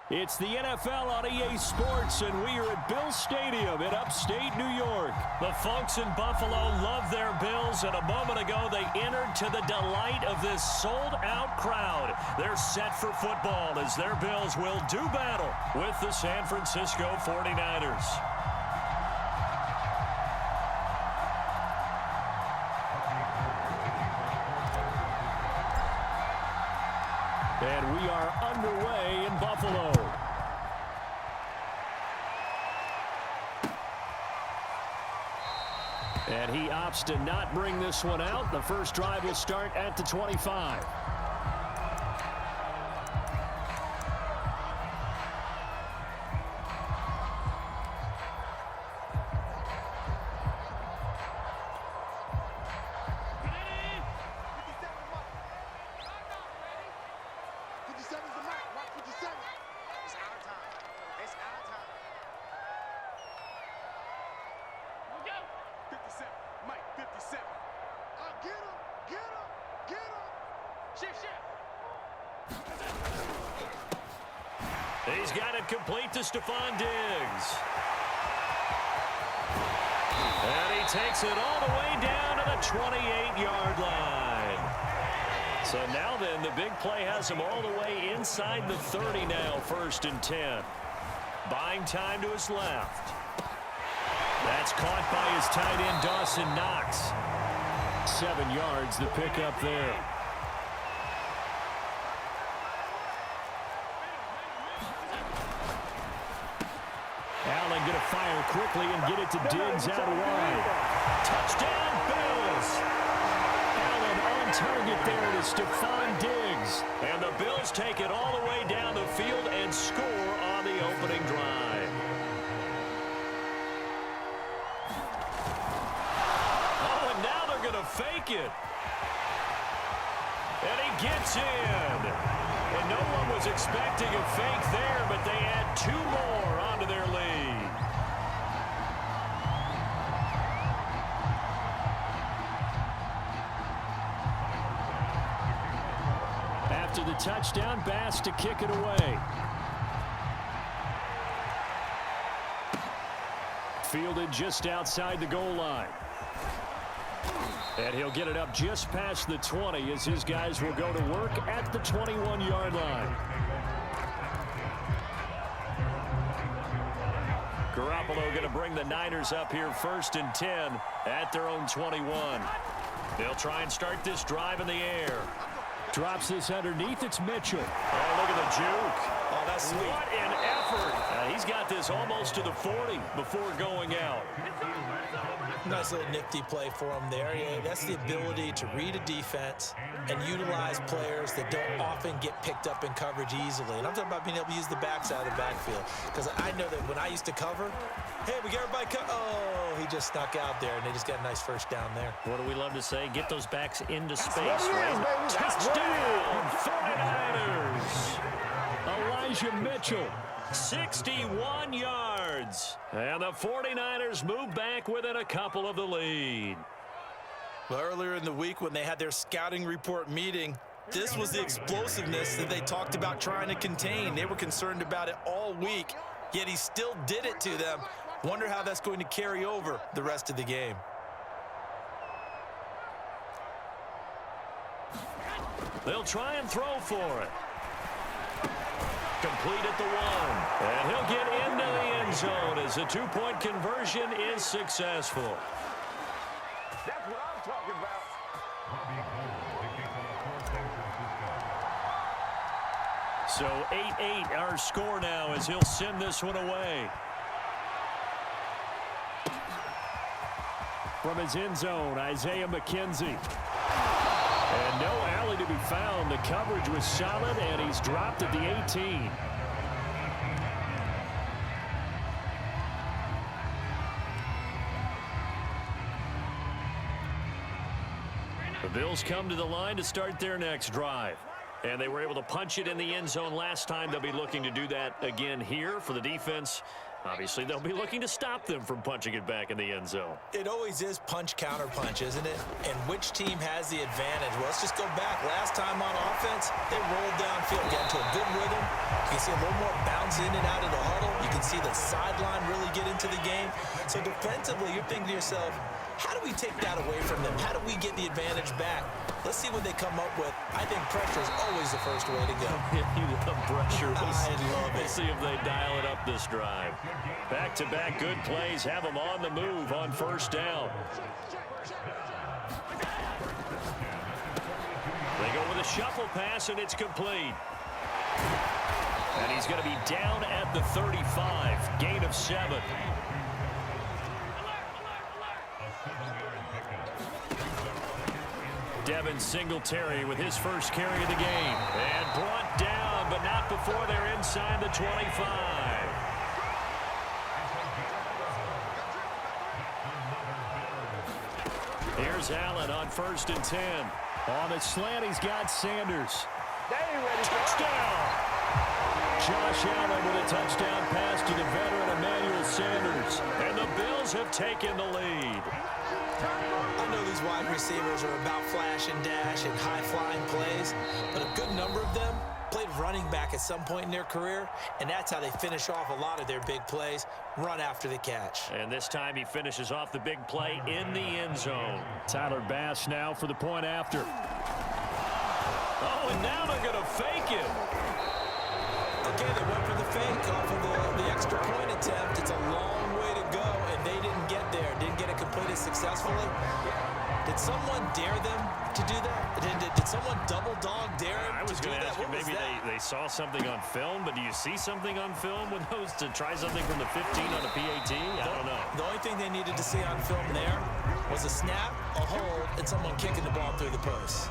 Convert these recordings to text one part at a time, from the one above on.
It's the NFL on EA Sports, and we are at Bill Stadium in upstate New York. The folks in Buffalo love their Bills, and a moment ago they entered to the delight of this sold-out crowd. They're set for football as their Bills will do battle with the San Francisco 49ers. And we are underway in Buffalo. And he opts to not bring this one out. The first drive will start at the 25. He's got it complete to Stephon Diggs. And he takes it all the way down to the 28-yard line. So now then, the big play has him all the way inside the 30 now, 1st and 10. Buying time to his left. That's caught by his tight end, Dawson Knox. 7 yards, the pickup there. Allen going to fire quickly and get it to Diggs out wide. Touchdown, Bills! Allen on target there to Stephon Diggs. And the Bills take it all the way down the field and score on the opening drive. Oh, and now they're going to fake it. And he gets in. And no one was expecting a fake there, but they add 2 more onto their lead. After the touchdown, Bass to kick it away. Fielded just outside the goal line. And he'll get it up just past the 20 as his guys will go to work at the 21-yard line. Garoppolo going to bring the Niners up here 1st and 10 at their own 21. They'll try and start this drive in the air. Drops this underneath. It's Mitchell. Oh, look at the juke. Oh, that's sweet. What an effort. He's got this almost to the 40 before going out. Nice little nifty play for him there. Yeah, that's the ability to read a defense and utilize players that don't often get picked up in coverage easily. And I'm talking about being able to use the backside of the backfield. Because I know that when I used to cover, hey, we got everybody oh, he just snuck out there, and they just got a nice first down there. What do we love to say? Get those backs into space, right? Touchdown, 49ers. Elijah Mitchell. 61 yards. And the 49ers move back within a couple of the lead. Well, earlier in the week when they had their scouting report meeting, this was the explosiveness that they talked about trying to contain. They were concerned about it all week, yet he still did it to them. Wonder how that's going to carry over the rest of the game. They'll try and throw for it. Complete at the 1. And he'll get into the end zone as the 2-point conversion is successful. That's what I'm talking about. So 8-8 our score now as he'll send this one away. From his end zone, Isaiah McKenzie. And no alley to be found. The coverage was solid, and he's dropped at the 18. The Bills come to the line to start their next drive. And they were able to punch it in the end zone last time. They'll be looking to do that again here for the defense. Obviously, they'll be looking to stop them from punching it back in the end zone. It always is punch, counter punch, isn't it? And which team has the advantage? Well, let's just go back. Last time on offense, they rolled downfield, got into a good rhythm. You can see a little more bounce in and out of the huddle. You can see the sideline really get into the game. So defensively, you're thinking to yourself, how do we take that away from them? How do we get the advantage back? Let's see what they come up with. I think pressure is always the first way to go. You love pressure. I love it. We'll see if they dial it up this drive. Back-to-back good plays have them on the move on first down. They go with a shuffle pass, and it's complete. And he's going to be down at the 35. Gain of 7. Devin Singletary with his first carry of the game. And brought down, but not before they're inside the 25. Here's Allen on 1st and 10. On the slant, he's got Sanders. Touchdown! Josh Allen with a touchdown pass to the veteran Emmanuel Sanders. And the Bills have taken the lead. I know these wide receivers are about flash and dash and high-flying plays, but a good number of them played running back at some point in their career, and that's how they finish off a lot of their big plays, run after the catch. And this time he finishes off the big play in the end zone. Tyler Bass now for the point after. Oh, and now they're going to fake it. Okay, they went for the fake off of the extra point attempt. It's a long way to go, and they didn't get there. Didn't get it completed successfully. Did someone dare them to do that? Did someone double dog dare them I was to do going to that? ask you, What was maybe that? they saw something on film, but do you see something on film with those to try something from the 15 on a PAT? I don't know. The only thing they needed to see on film there was a snap, a hold, and someone kicking the ball through the post.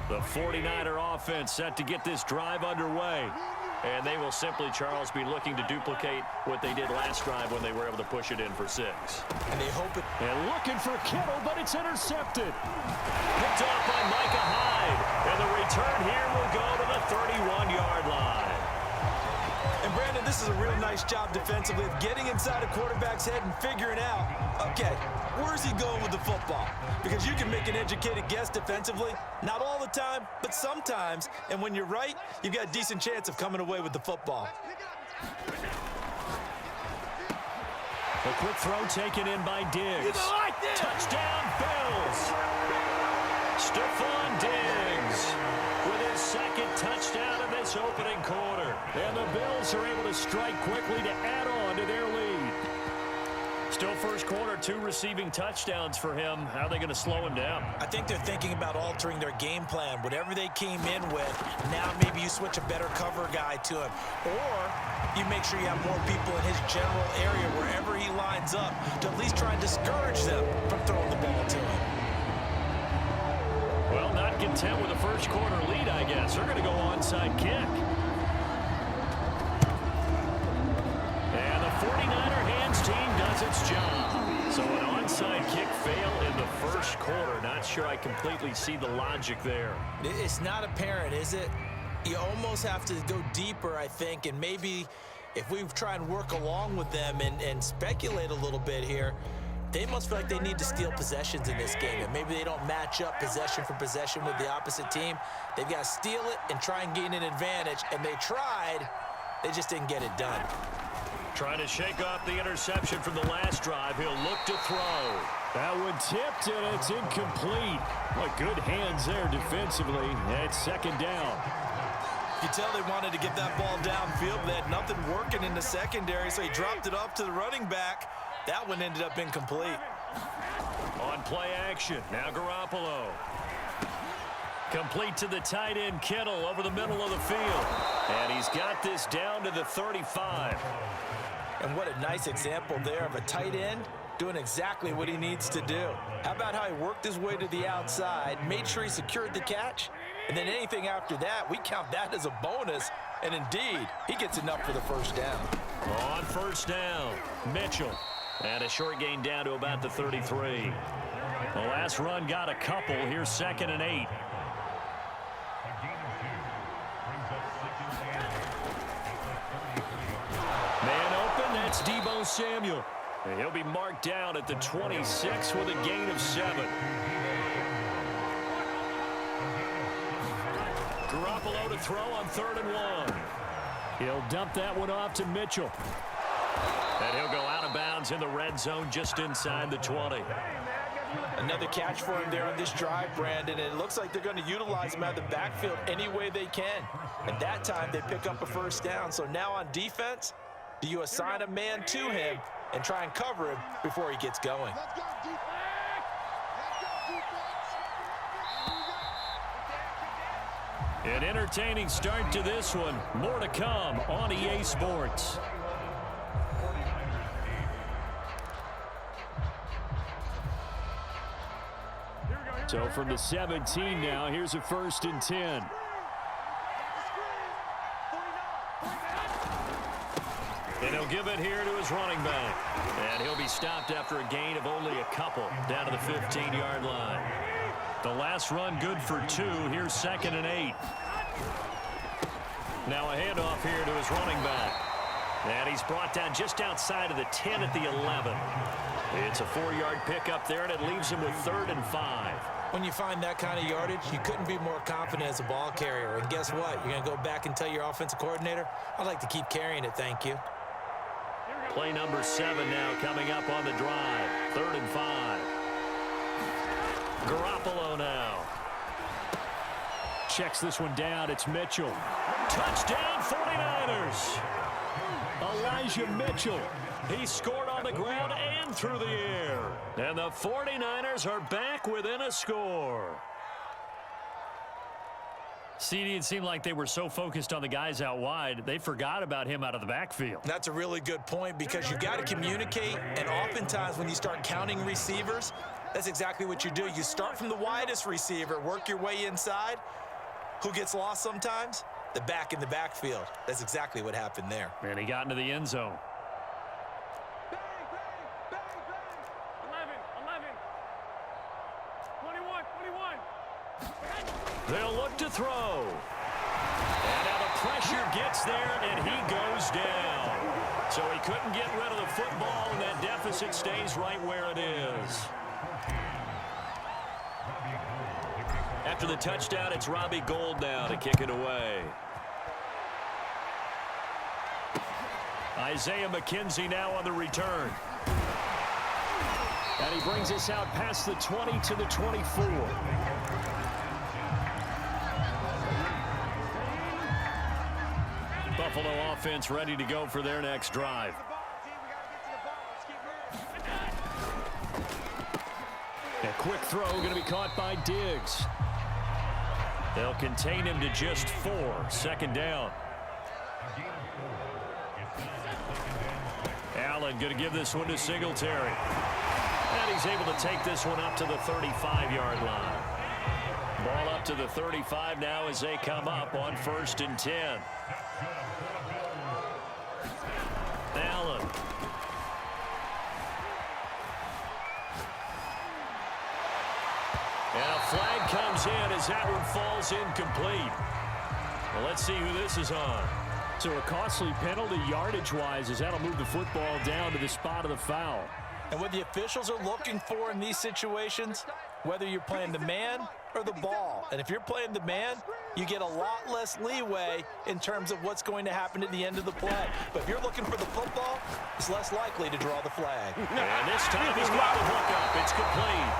The 49er offense set to get this drive underway. And they will simply, Charles, be looking to duplicate what they did last drive when they were able to push it in for 6. And they hope it... And looking for Kittle, but it's intercepted. Picked off by Micah Hyde. And the return here will go to the 31-yard line. And Brandon, this is a real nice job defensively of getting inside a quarterback's head and figuring out, okay, where's he going with the football? Because you can make an educated guess defensively, not all the time, but sometimes. And when you're right, you've got a decent chance of coming away with the football. A quick throw taken in by Diggs. Touchdown, Bills. Stephon Diggs with his second touchdown in this opening quarter. And the Bills are able to strike quickly to add on to their lead. Still first quarter, 2 receiving touchdowns for him. How are they going to slow him down? I think they're thinking about altering their game plan. Whatever they came in with, now maybe you switch a better cover guy to him. Or you make sure you have more people in his general area wherever he lines up to at least try and discourage them from throwing the ball to him. Well, not content with a first quarter lead, I guess. They're going to go onside kick. And the 49er hands team does its job. So an onside kick fail in the first quarter. Not sure I completely see the logic there. It's not apparent, is it? You almost have to go deeper, I think, and maybe if we try and work along with them and speculate a little bit here, they must feel like they need to steal possessions in this game, and maybe they don't match up possession for possession with the opposite team. They've got to steal it and try and gain an advantage, and they tried. They just didn't get it done. Trying to shake off the interception from the last drive. He'll look to throw. That one tipped, and it's incomplete. What good hands there defensively. It's second down. You tell they wanted to get that ball downfield. They had nothing working in the secondary, so he dropped it off to the running back. That one ended up incomplete. On play action, now Garoppolo. Complete to the tight end, Kittle, over the middle of the field. And he's got this down to the 35. And what a nice example there of a tight end doing exactly what he needs to do. How about how he worked his way to the outside, made sure he secured the catch, and then anything after that, we count that as a bonus. And indeed, he gets enough for the first down. On first down, Mitchell. And a short gain down to about the 33. The last run got a couple. Here's 2nd and 8. Man open, that's Deebo Samuel. And he'll be marked down at the 26 with a gain of 7. Garoppolo to throw on 3rd and 1. He'll dump that one off to Mitchell. And he'll go out of bounds in the red zone just inside the 20. Another catch for him there on this drive, Brandon. And it looks like they're going to utilize him out of the backfield any way they can. And that time they pick up a first down. So now on defense, do you assign a man to him and try and cover him before he gets going? Let's go, defense. Let's go, defense. An entertaining start to this one. More to come on EA Sports. So from the 17 now, here's a 1st and 10. And he'll give it here to his running back. And he'll be stopped after a gain of only a couple down to the 15-yard line. The last run good for 2. Here's 2nd and 8. Now a handoff here to his running back. And he's brought down just outside of the 10 at the 11. It's a 4-yard pickup there, and it leaves him with 3rd and 5. When you find that kind of yardage, you couldn't be more confident as a ball carrier. And guess what? You're going to go back and tell your offensive coordinator, I'd like to keep carrying it, thank you. Play number 7 now coming up on the drive. 3rd and 5. Garoppolo now. Checks this one down. It's Mitchell. Touchdown 49ers. Elijah Mitchell. He scored on the ground and through the air. And the 49ers are back within a score. CD, it seemed like they were so focused on the guys out wide, they forgot about him out of the backfield. That's a really good point because you got to communicate, and oftentimes when you start counting receivers, that's exactly what you do. You start from the widest receiver, work your way inside. Who gets lost sometimes? The back in the backfield. That's exactly what happened there. And he got into the end zone. Bang, bang, bang, bang. 11, 21. They'll look to throw. And now the pressure gets there, and he goes down. So he couldn't get rid of the football, and that deficit stays right where it is. After the touchdown, it's Robbie Gould now to kick it away. Isaiah McKenzie now on the return. And he brings us out past the 20 to the 24. Buffalo offense ready to go for their next drive. A quick throw going to be caught by Diggs. They'll contain him to just 4. 2nd down. Allen going to give this one to Singletary. And he's able to take this one up to the 35-yard line. Ball up to the 35 now as they come up on 1st and 10. Allen. And a flag comes in as that one falls incomplete. Well, let's see who this is on. So a costly penalty yardage-wise as that'll move the football down to the spot of the foul. And what the officials are looking for in these situations, whether you're playing the man or the ball, and if you're playing the man, you get a lot less leeway in terms of what's going to happen at the end of the play. But if you're looking for the football, it's less likely to draw the flag. And this time he's got the hook up. It's complete.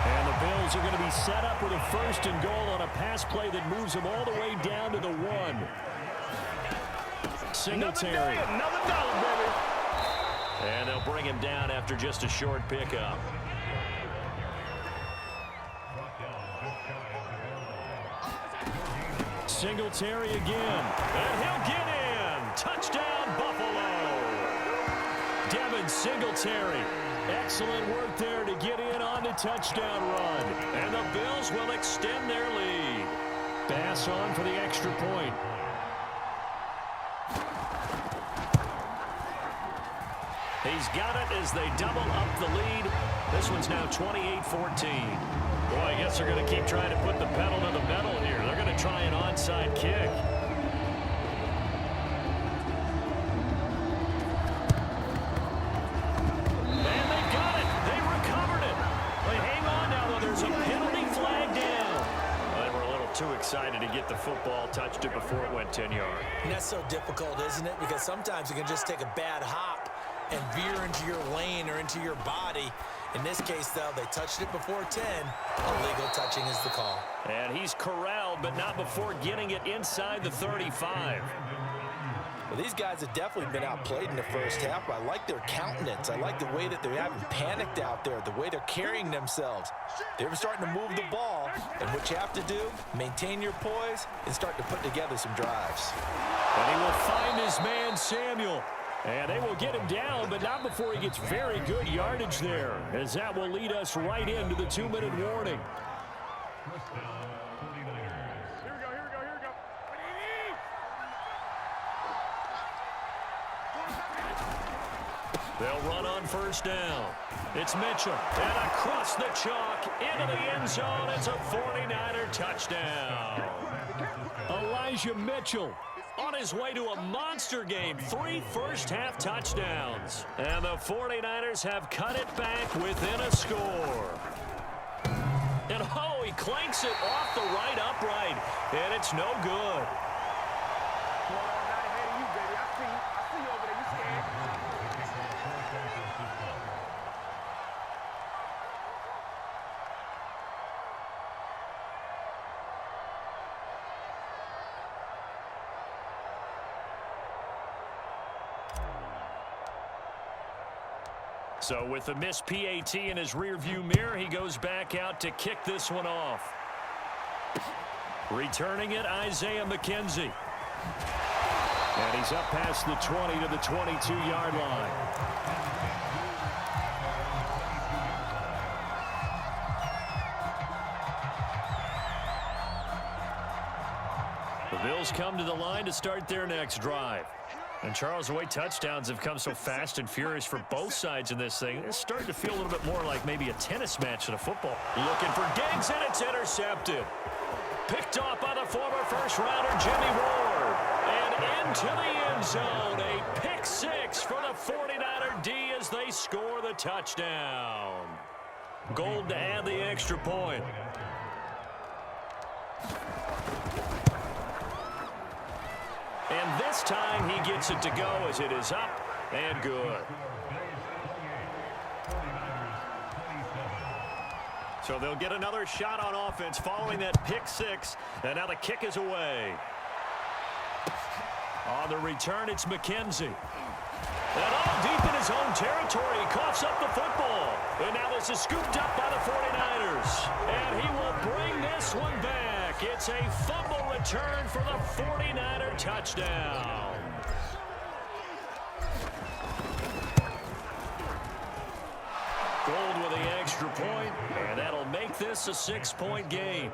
And the Bills are going to be set up with a 1st and goal on a pass play that moves them all the way down to the 1. Singletary. Another dollar, baby. And they'll bring him down after just a short pickup. Singletary again. And he'll get in. Touchdown, Buffalo. Devin Singletary. Excellent work there to get in on the touchdown run. And the Bills will extend their lead. Bass on for the extra point. He's got it as they double up the lead. This one's now 28-14. Boy, I guess they're going to keep trying to put the pedal to the metal here. They're going to try an onside kick. too excited to get the football, touched it before it went 10 yards. And that's so difficult, isn't it? Because sometimes you can just take a bad hop and veer into your lane or into your body. In this case, though, they touched it before 10. Illegal touching is the call. And he's corralled, but not before getting it inside the 35. Well, these guys have definitely been outplayed in the first half. I like their countenance. I like the way that they haven't panicked out there, the way they're carrying themselves. They're starting to move the ball, and what you have to do, maintain your poise and start to put together some drives. And he will find his man, Samuel. And they will get him down, but not before he gets very good yardage there, as that will lead us right into the 2-minute warning. Here we go. They'll run on first down. It's Mitchell, and across the chalk, into the end zone. It's a 49er touchdown. Elijah Mitchell on his way to a monster game. 3 first-half touchdowns. And the 49ers have cut it back within a score. And, oh, he clanks it off the right upright, and it's no good. So with the missed PAT in his rearview mirror, he goes back out to kick this one off. Returning it, Isaiah McKenzie. And he's up past the 20 to the 22-yard line. The Bills come to the line to start their next drive. And, Charles, the way touchdowns have come so fast and furious for both sides in this thing, it's starting to feel a little bit more like maybe a tennis match than a football. Looking for Diggs, and it's intercepted. Picked off by the former first-rounder Jimmy Ward. And into the end zone, a pick six for the 49er D as they score the touchdown. Gold to add the extra point. And this time he gets it to go as it is up and good. So they'll get another shot on offense following that pick six. And now the kick is away. On the return, it's McKenzie. And all deep in his own territory, he coughs up the football. And now this is scooped up by the 49ers. And he will bring this one back. It's a fumble return for the 49er touchdown. Gold with the extra point, and that'll make this a 6-point game.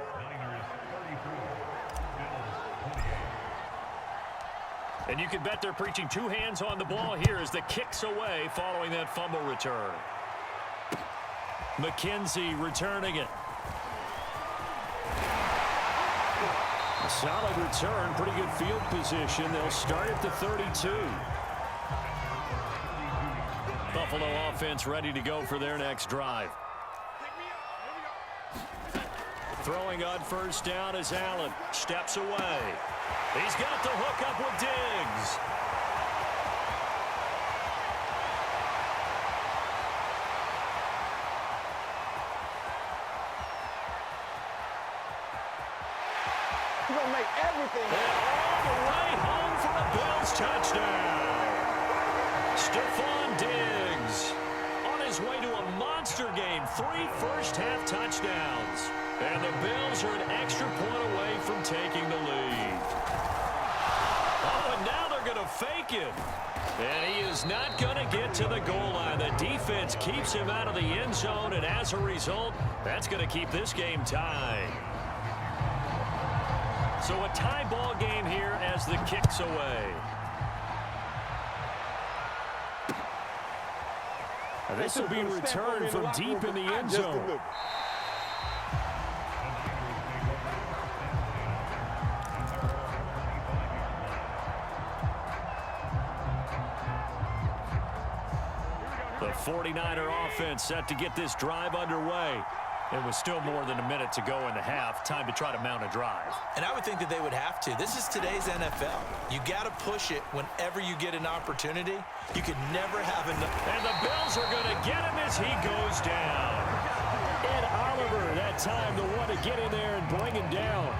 And you can bet they're preaching 2 hands on the ball here as the kick's away following that fumble return. McKenzie returning it. A solid return, pretty good field position. They'll start at the 32. Buffalo offense ready to go for their next drive. Throwing on first down is Allen. Steps away. He's got the hook up with Diggs. You're going to make everything. And all the way home for a Bills touchdown. Stephon Diggs on his way to a monster game. 3 first-half touchdowns. And the Bills are an extra point away from taking the lead. Oh, and now they're going to fake it. And he is not going to get to the goal line. The defense keeps him out of the end zone, and as a result, that's going to keep this game tied. So a tie ball game here as the kick's away. This will be returned from deep in the end zone. The 49er offense set to get this drive underway. It was still more than a minute to go in the half. Time to try to mount a drive. And I would think that they would have to. This is today's NFL. You got to push it whenever you get an opportunity. You could never have enough. And the Bills are going to get him as he goes down. Ed Oliver, that time, the one to get in there and bring him down.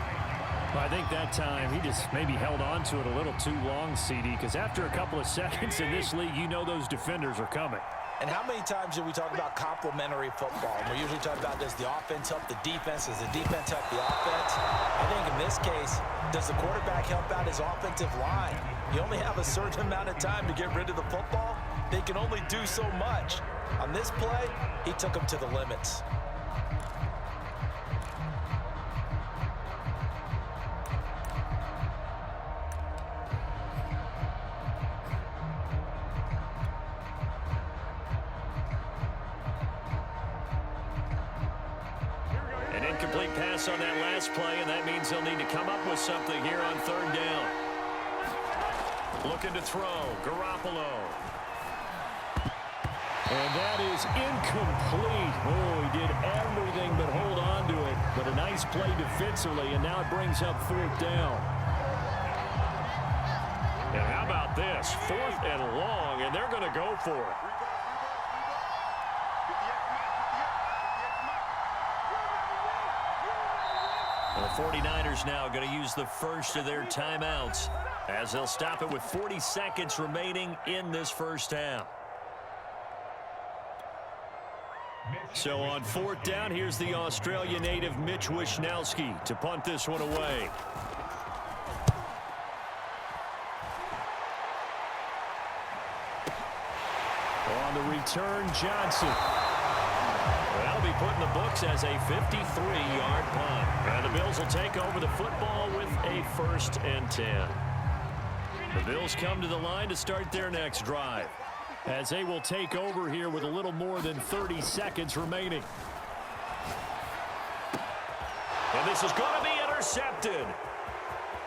Well, I think that time he just maybe held on to it a little too long, CD, because after a couple of seconds in this league, you know those defenders are coming. And how many times do we talk about complementary football? And we're usually talking about, does the offense help the defense? Does the defense help the offense? I think in this case, does the quarterback help out his offensive line? You only have a certain amount of time to get rid of the football. They can only do so much. On this play, he took them to the limits. An incomplete pass on that last play, and that means they'll need to come up with something here on third down. Looking to throw, Garoppolo. And that is incomplete. Oh, he did everything but hold on to it. But a nice play defensively, and now it brings up fourth down. And how about this? 4th and long, and they're going to go for it. The 49ers now going to use the first of their timeouts as they'll stop it with 40 seconds remaining in this first half. So on 4th down, here's the Australia native Mitch Wishnowsky to punt this one away. On the return, Johnson. That'll be put in the books as a 53-yard punt. And the Bills will take over the football with a 1st and 10. The Bills come to the line to start their next drive, as they will take over here with a little more than 30 seconds remaining. And this is going to be intercepted.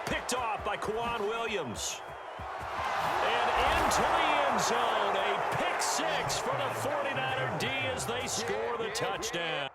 Picked off by Kwan Williams. And into the end zone, a pick 6 for the 49er D as they score the touchdown.